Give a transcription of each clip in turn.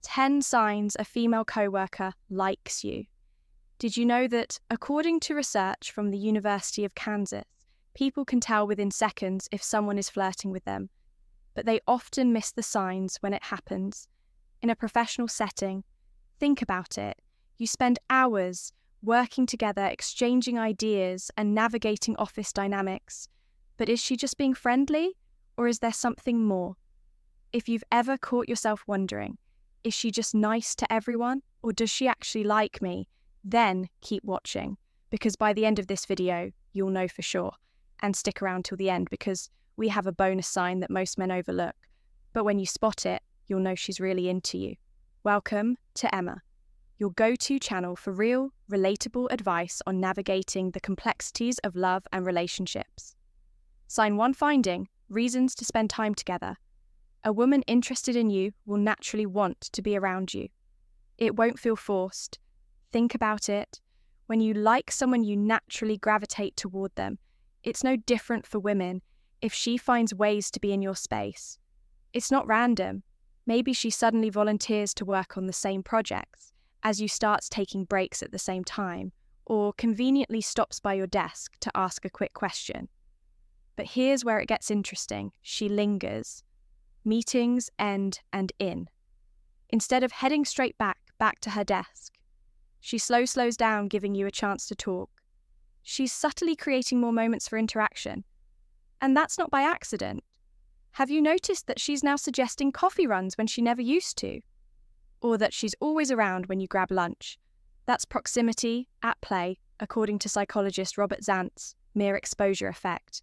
10 signs a female coworker likes you. Did you know that, according to research from the University of Kansas, people can tell within seconds if someone is flirting with them, but they often miss the signs when it happens. In a professional setting, think about it. You spend hours working together, exchanging ideas and navigating office dynamics. But is she just being friendly, or is there something more? If you've ever caught yourself wondering, is she just nice to everyone, or does she actually like me? Then keep watching, because by the end of this video, you'll know for sure. And stick around till the end, because we have a bonus sign that most men overlook. But when you spot it, you'll know she's really into you. Welcome to Emma, your go-to channel for real, relatable advice on navigating the complexities of love and relationships. Sign 1 finding, reasons to spend time together. A woman interested in you will naturally want to be around you. It won't feel forced. Think about it. When you like someone, you naturally gravitate toward them. It's no different for women if she finds ways to be in your space. It's not random. Maybe she suddenly volunteers to work on the same projects as you start taking breaks at the same time, or conveniently stops by your desk to ask a quick question. But here's where it gets interesting. She lingers. Meetings end and in. Instead of heading straight back to her desk, she slows down, giving you a chance to talk. She's subtly creating more moments for interaction. And that's not by accident. Have you noticed that she's now suggesting coffee runs when she never used to? Or that she's always around when you grab lunch? That's proximity at play, according to psychologist Robert Zant's mere exposure effect.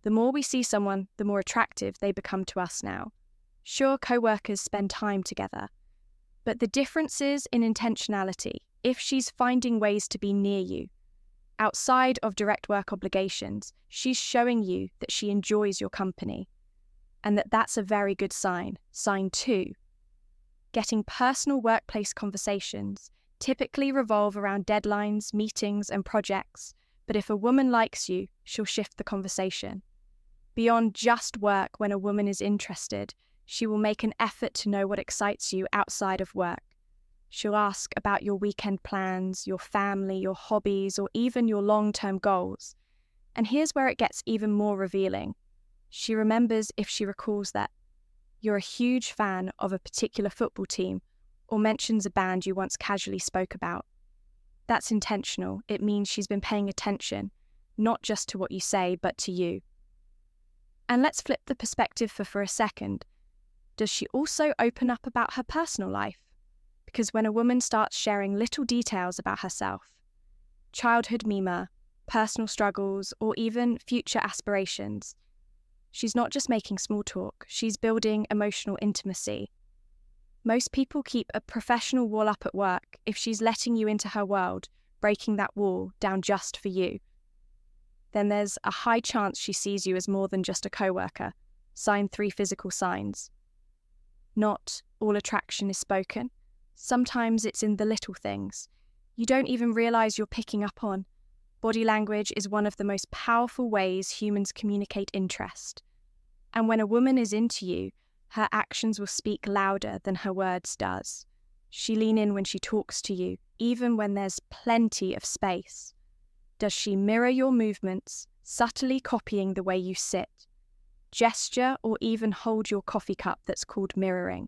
The more we see someone, the more attractive they become to us now. Sure, co-workers spend time together, but the difference is in intentionality. If she's finding ways to be near you, outside of direct work obligations, she's showing you that she enjoys your company, and that's a very good sign. Sign 2. Getting personal workplace conversations typically revolve around deadlines, meetings, and projects, but if a woman likes you, she'll shift the conversation. Beyond just work, when a woman is interested, she will make an effort to know what excites you outside of work. She'll ask about your weekend plans, your family, your hobbies, or even your long-term goals. And here's where it gets even more revealing. She remembers if she recalls that you're a huge fan of a particular football team, or mentions a band you once casually spoke about. That's intentional. It means she's been paying attention, not just to what you say, but to you. And let's flip the perspective for a second. Does she also open up about her personal life? Because when a woman starts sharing little details about herself, childhood mema, personal struggles, or even future aspirations, she's not just making small talk, she's building emotional intimacy. Most people keep a professional wall up at work if she's letting you into her world, breaking that wall down just for you. Then there's a high chance she sees you as more than just a coworker. Sign 3 physical signs. Not all attraction is spoken. Sometimes it's in the little things you don't even realize you're picking up on. Body language is one of the most powerful ways humans communicate interest. And when a woman is into you, her actions will speak louder than her words does. She leans in when she talks to you, even when there's plenty of space. Does she mirror your movements, subtly copying the way you sit, gesture, or even hold your coffee cup? That's called mirroring.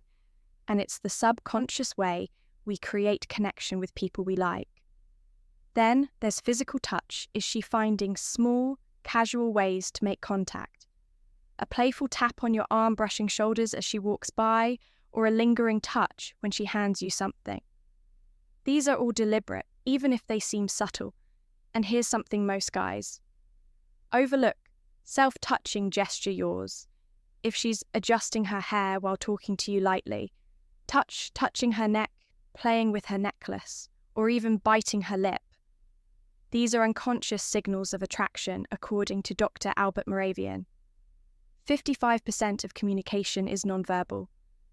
And it's the subconscious way we create connection with people we like. Then there's physical touch. Is she finding small, casual ways to make contact? A playful tap on your arm, brushing shoulders as she walks by, or a lingering touch when she hands you something. These are all deliberate, even if they seem subtle. And here's something most guys overlook: self-touching gesture yours. If she's adjusting her hair while talking to you lightly, touching her neck, playing with her necklace, or even biting her lip. These are unconscious signals of attraction, according to Dr. Albert Moravian. 55% of communication is nonverbal,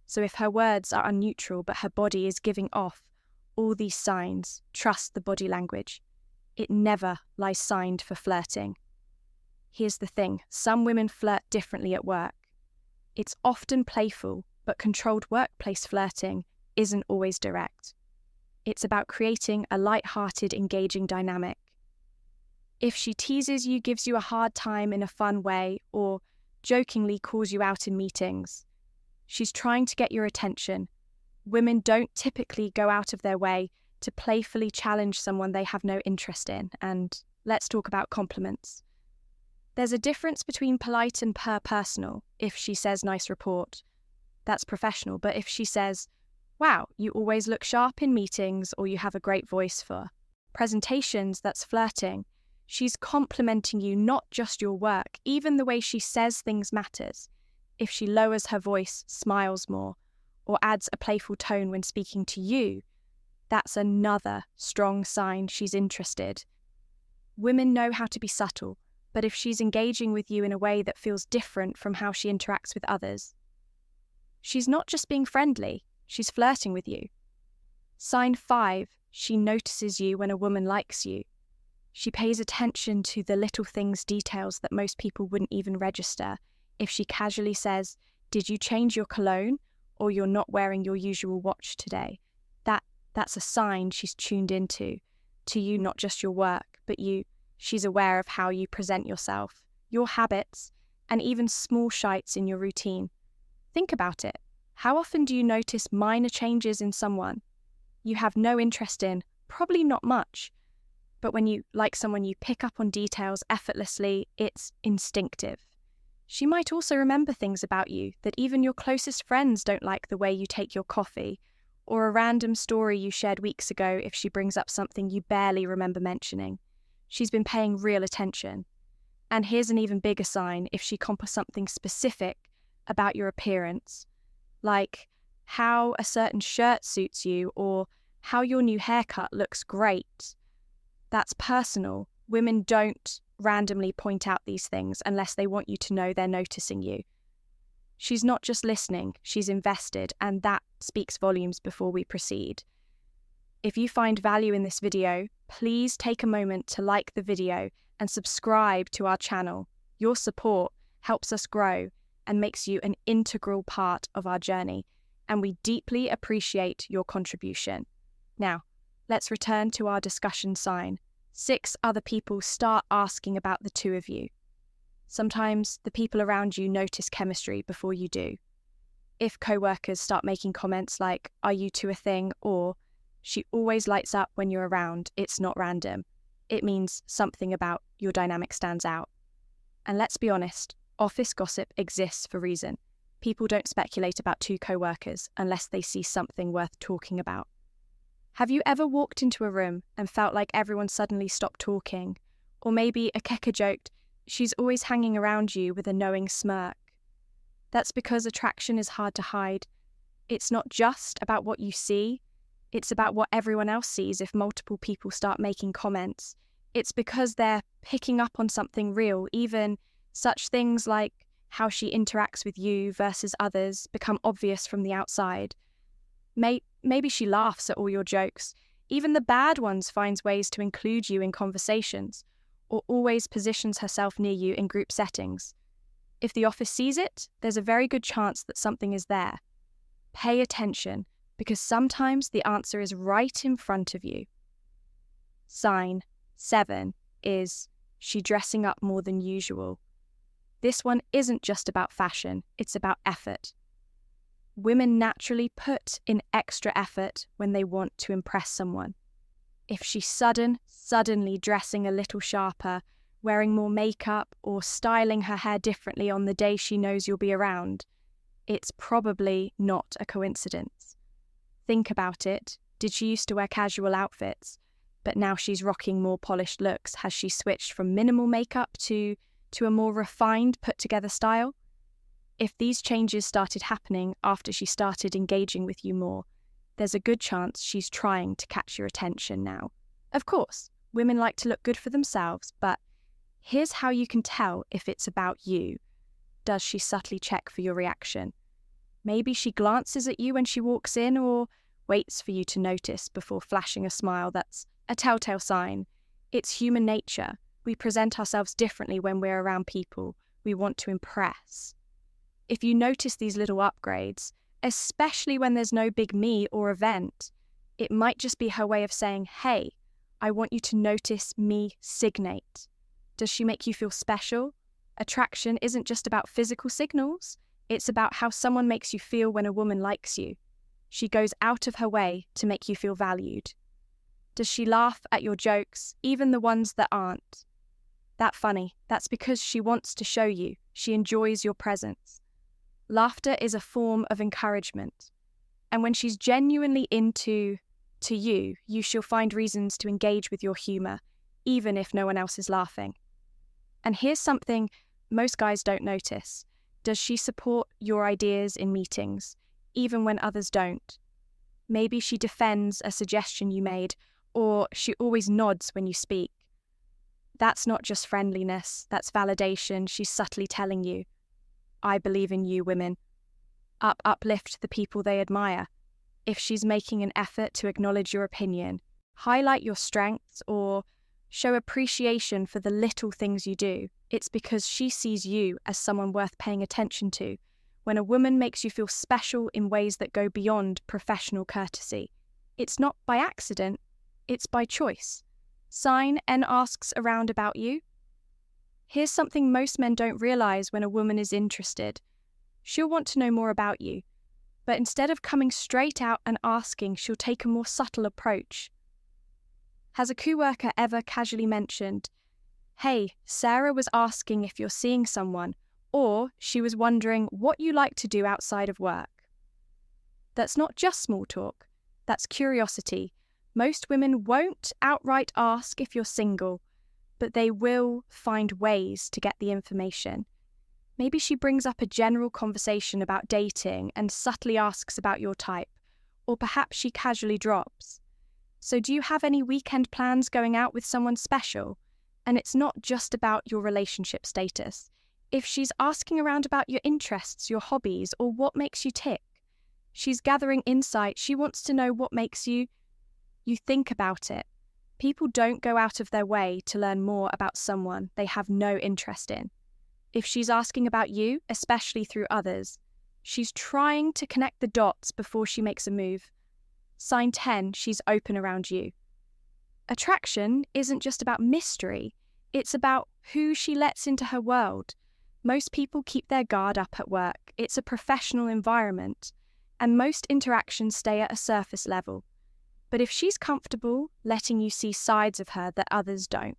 so if her words are unneutral but her body is giving off all these signs, trust the body language. It never lies signed for flirting. Here's the thing, some women flirt differently at work. It's often playful, but controlled workplace flirting isn't always direct. It's about creating a light-hearted, engaging dynamic. If she teases you, gives you a hard time in a fun way, or jokingly calls you out in meetings, she's trying to get your attention. Women don't typically go out of their way to playfully challenge someone they have no interest in. And let's talk about compliments. There's a difference between polite and personal. If she says nice report, that's professional. But if she says, wow, you always look sharp in meetings, or you have a great voice for presentations, that's flirting. She's complimenting you, not just your work. Even the way she says things matters. If she lowers her voice, smiles more, or adds a playful tone when speaking to you, that's another strong sign she's interested. Women know how to be subtle, but if she's engaging with you in a way that feels different from how she interacts with others, she's not just being friendly, she's flirting with you. Sign 5, she notices you when a woman likes you. She pays attention to the little things, details that most people wouldn't even register. If she casually says, did you change your cologne, or you're not wearing your usual watch today, that's a sign she's tuned into, to you, not just your work, but you. She's aware of how you present yourself, your habits, and even small shites in your routine. Think about it. How often do you notice minor changes in someone you have no interest in? Probably not much. But when you like someone, you pick up on details effortlessly. It's instinctive. She might also remember things about you that even your closest friends don't like, the way you take your coffee, or a random story you shared weeks ago. If she brings up something you barely remember mentioning, she's been paying real attention. And here's an even bigger sign: if she compliments something specific about your appearance, like how a certain shirt suits you or how your new haircut looks great. That's personal. Women don't randomly point out these things unless they want you to know they're noticing you. She's not just listening, she's invested, and that speaks volumes. Before we proceed, if you find value in this video, please take a moment to like the video and subscribe to our channel. Your support helps us grow and makes you an integral part of our journey, and we deeply appreciate your contribution. Now, let's return to our discussion sign. 6, other people start asking about the two of you. Sometimes the people around you notice chemistry before you do. If coworkers start making comments like, are you two a thing? Or, she always lights up when you're around, it's not random. It means something about your dynamic stands out. And let's be honest, office gossip exists for a reason. People don't speculate about two coworkers unless they see something worth talking about. Have you ever walked into a room and felt like everyone suddenly stopped talking? Or maybe a kecker joked, she's always hanging around you, with a knowing smirk. That's because attraction is hard to hide. It's not just about what you see, it's about what everyone else sees. If multiple people start making comments, it's because they're picking up on something real. Even such things like how she interacts with you versus others become obvious from the outside. Maybe she laughs at all your jokes. Even the bad ones finds ways to include you in conversations, or always positions herself near you in group settings. If the office sees it, there's a very good chance that something is there. Pay attention, because sometimes the answer is right in front of you. Sign 7 is she dressing up more than usual. This one isn't just about fashion, it's about effort. Women naturally put in extra effort when they want to impress someone. If she's suddenly dressing a little sharper, wearing more makeup, or styling her hair differently on the day she knows you'll be around, it's probably not a coincidence. Think about it. Did she used to wear casual outfits, but now she's rocking more polished looks? Has she switched from minimal makeup to a more refined, put-together style? If these changes started happening after she started engaging with you more, there's a good chance she's trying to catch your attention now. Of course, women like to look good for themselves, but here's how you can tell if it's about you. Does she subtly check for your reaction? Maybe she glances at you when she walks in, or waits for you to notice before flashing a smile. That's a telltale sign. It's human nature. We present ourselves differently when we're around people we want to impress. If you notice these little upgrades, especially when there's no big me or event. It might just be her way of saying, hey, I want you to notice me signate. Does she make you feel special? Attraction isn't just about physical signals. It's about how someone makes you feel when a woman likes you. She goes out of her way to make you feel valued. Does she laugh at your jokes, even the ones that aren't? That funny. That's because she wants to show you. She enjoys your presence. Laughter is a form of encouragement. And when she's genuinely into you, she'll find reasons to engage with your humour, even if no one else is laughing. And here's something most guys don't notice. Does she support your ideas in meetings, even when others don't? Maybe she defends a suggestion you made, or she always nods when you speak. That's not just friendliness, that's validation. She's subtly telling you, I believe in you, women. Uplift the people they admire. If she's making an effort to acknowledge your opinion, highlight your strengths, or show appreciation for the little things you do, it's because she sees you as someone worth paying attention to. When a woman makes you feel special in ways that go beyond professional courtesy, it's not by accident, it's by choice. Sign N asks around about you. Here's something most men don't realize when a woman is interested. She'll want to know more about you, but instead of coming straight out and asking, she'll take a more subtle approach. Has a coworker ever casually mentioned, hey, Sarah was asking if you're seeing someone, or she was wondering what you like to do outside of work? That's not just small talk, that's curiosity. Most women won't outright ask if you're single, but they will find ways to get the information. Maybe she brings up a general conversation about dating and subtly asks about your type, or perhaps she casually drops, so do you have any weekend plans going out with someone special? And it's not just about your relationship status. If she's asking around about your interests, your hobbies, or what makes you tick, she's gathering insight. She wants to know what makes you think about it. People don't go out of their way to learn more about someone they have no interest in. If she's asking about you, especially through others, she's trying to connect the dots before she makes a move. Sign 10, she's open around you. Attraction isn't just about mystery, it's about who she lets into her world. Most people keep their guard up at work. It's a professional environment, and most interactions stay at a surface level. But if she's comfortable letting you see sides of her that others don't,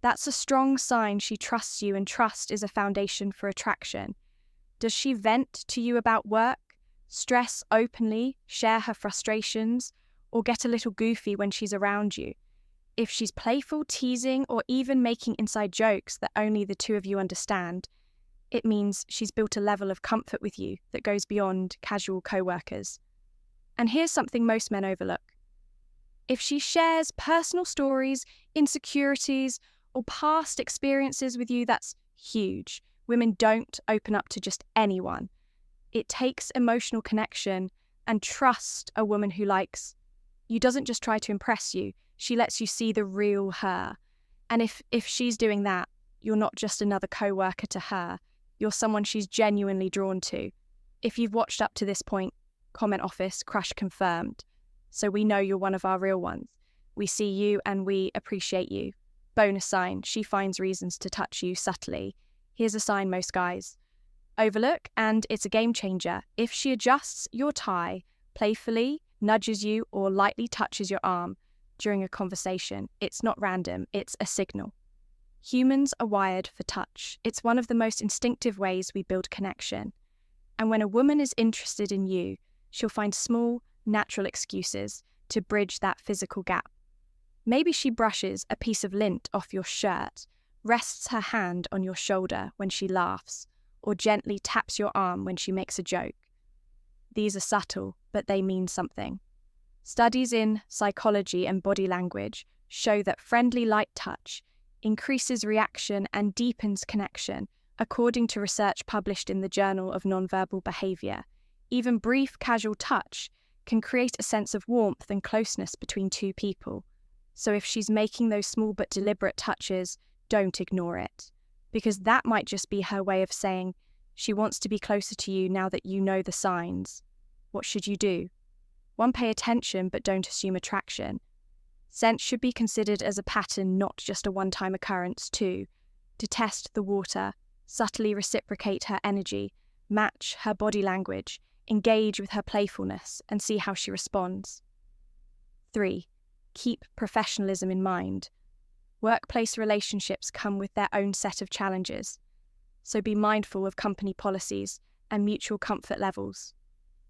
that's a strong sign she trusts you, and trust is a foundation for attraction. Does she vent to you about work, stress openly, share her frustrations, or get a little goofy when she's around you? If she's playful, teasing, or even making inside jokes that only the two of you understand, it means she's built a level of comfort with you that goes beyond casual co-workers. And here's something most men overlook. If she shares personal stories, insecurities, or past experiences with you, that's huge. Women don't open up to just anyone. It takes emotional connection and trust. A woman who likes you doesn't just try to impress you, she lets you see the real her. And if she's doing that, you're not just another co-worker to her, you're someone she's genuinely drawn to. If you've watched up to this point, comment office, crush confirmed. So we know you're one of our real ones. We see you and we appreciate you. Bonus sign, she finds reasons to touch you subtly. Here's a sign most guys overlook, and it's a game changer. If she adjusts your tie, playfully nudges you, or lightly touches your arm during a conversation, it's not random, it's a signal. Humans are wired for touch. It's one of the most instinctive ways we build connection. And when a woman is interested in you, she'll find small, natural excuses to bridge that physical gap. Maybe she brushes a piece of lint off your shirt, rests her hand on your shoulder when she laughs, or gently taps your arm when she makes a joke. These are subtle, but they mean something. Studies in psychology and body language show that friendly light touch increases reaction and deepens connection, according to research published in the Journal of Nonverbal Behavior. Even brief, casual touch can create a sense of warmth and closeness between two people. So if she's making those small but deliberate touches, don't ignore it, because that might just be her way of saying she wants to be closer to you now that you know the signs. What should you do? 1. Pay attention but don't assume attraction. Scent should be considered as a pattern, not just a one-time occurrence. 2. To test the water, subtly reciprocate her energy, match her body language, engage with her playfulness, and see how she responds. 3. Keep professionalism in mind. Workplace relationships come with their own set of challenges, so be mindful of company policies and mutual comfort levels.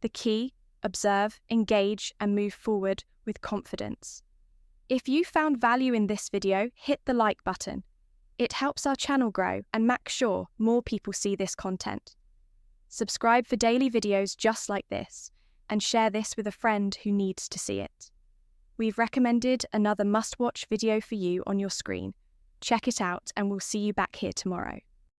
The key: observe, engage, and move forward with confidence. If you found value in this video, hit the like button. It helps our channel grow and make sure more people see this content. Subscribe for daily videos just like this, and share this with a friend who needs to see it. We've recommended another must-watch video for you on your screen. Check it out and we'll see you back here tomorrow.